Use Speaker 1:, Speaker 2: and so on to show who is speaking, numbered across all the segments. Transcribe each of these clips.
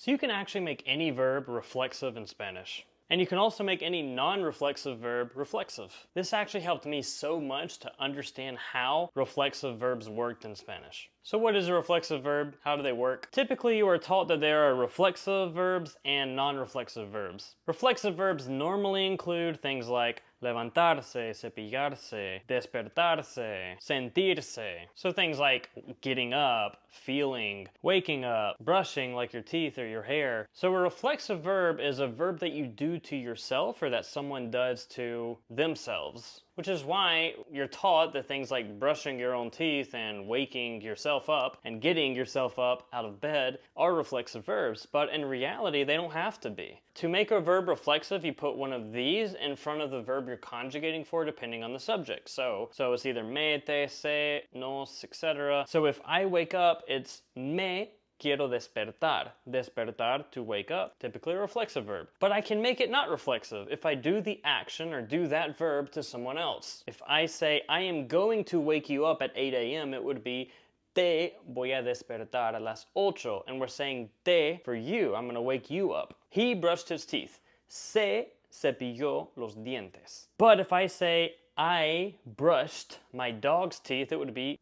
Speaker 1: So you can actually make any verb reflexive in Spanish. And you can also make any non-reflexive verb reflexive. This actually helped me so much to understand how reflexive verbs worked in Spanish. So what is a reflexive verb? How do they work? Typically you are taught that there are reflexive verbs and non-reflexive verbs. Reflexive verbs normally include things like levantarse, cepillarse, despertarse, sentirse. So things like getting up, feeling, waking up, brushing like your teeth or your hair. So a reflexive verb is a verb that you do to yourself or that someone does to themselves. Which is why you're taught that things like brushing your own teeth and waking yourself up and getting yourself up out of bed are reflexive verbs, but in reality they don't have to be. To make a verb reflexive, you put one of these in front of the verb you're conjugating for depending on the subject. So it's either me, te, se, nos, etc. So if I wake up, it's me quiero despertar. Despertar, to wake up, typically a reflexive verb. But I can make it not reflexive if I do the action or do that verb to someone else. If I say, I am going to wake you up at 8 a.m., it would be te voy a despertar a las 8. And we're saying te for you. I'm going to wake you up. He brushed his teeth. Se cepilló los dientes. But if I say, I brushed my dog's teeth, it would be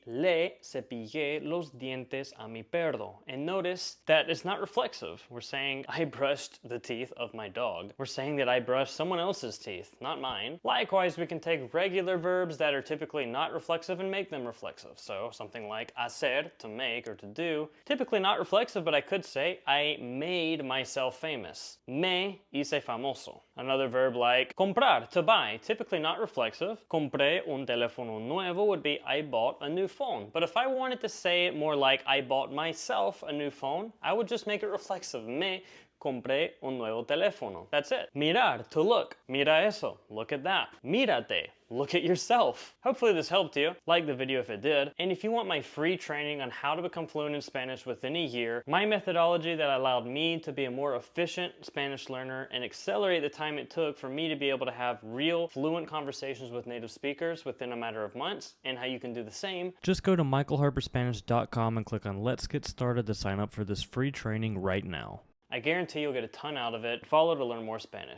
Speaker 1: le cepillé los dientes a mi perro. And notice that it's not reflexive. We're saying I brushed the teeth of my dog. We're saying that I brushed someone else's teeth, not mine. Likewise, we can take regular verbs that are typically not reflexive and make them reflexive. So something like hacer, to make or to do, typically not reflexive, but I could say I made myself famous. Me hice famoso. Another verb like comprar, to buy, typically not reflexive. Compré un teléfono nuevo would be I bought a new phone. But if I wanted to say it more like I bought myself a new phone, I would just make it reflexive. Me compré un nuevo teléfono. That's it. Mirar, to look. Mira eso, look at that. Mírate, look at yourself. Hopefully this helped you. Like the video if it did. And if you want my free training on how to become fluent in Spanish within a year, my methodology that allowed me to be a more efficient Spanish learner and accelerate the time it took for me to be able to have real fluent conversations with native speakers within a matter of months, and how you can do the same, just go to michaelharperspanish.com and click on Let's Get Started to sign up for this free training right now. I guarantee you'll get a ton out of it. Follow to learn more Spanish.